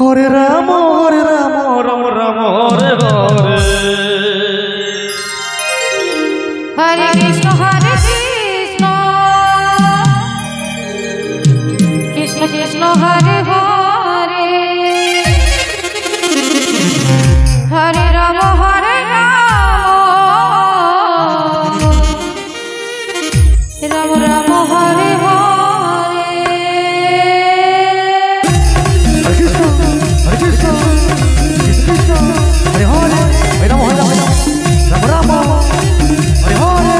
Hare Ram Ram Ram Hare Hare Hare Krishna Krishna Krishna Hare Hare Hare Ram Ram Ram Hare Hare Hare Krishna Krishna Hare Hare Hare Ram Ram Hare Hare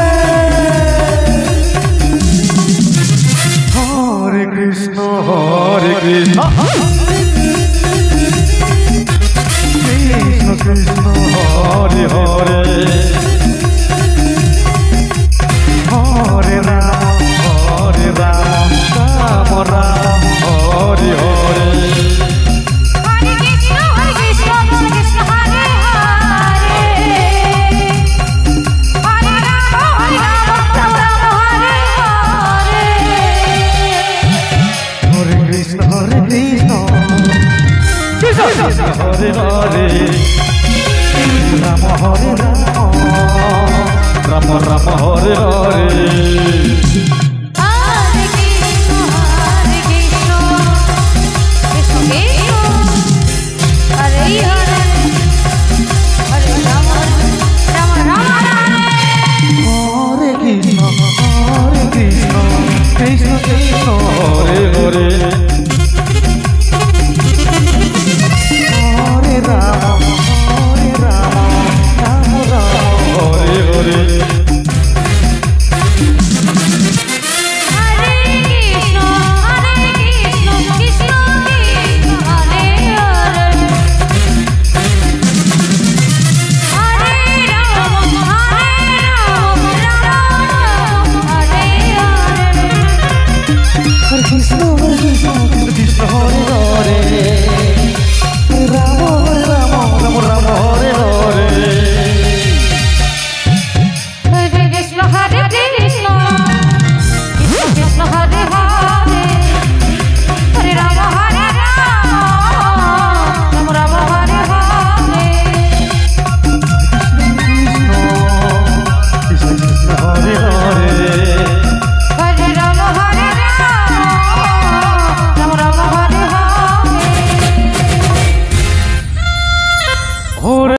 Hare Krishna Krishna Krishna Hare Hare Hare Ram Ram Ram Hare Hare Hare Krishna Krishna Hare Hare Hare Ram Ram Hare Hare Hare Krishna Krishna Hare Hare Ram Hare Ram Ram Hare Hare Hare Krishna Krishna Krishna Hare Hare Hare Ram Ram Hare Krishna Krishna Krishna Hare Hare Hare Ram Ram Ram Hare Hare Hare Krishna Krishna Krishna Hare Hare Hare Ram Ram Hare Hare Hare Krishna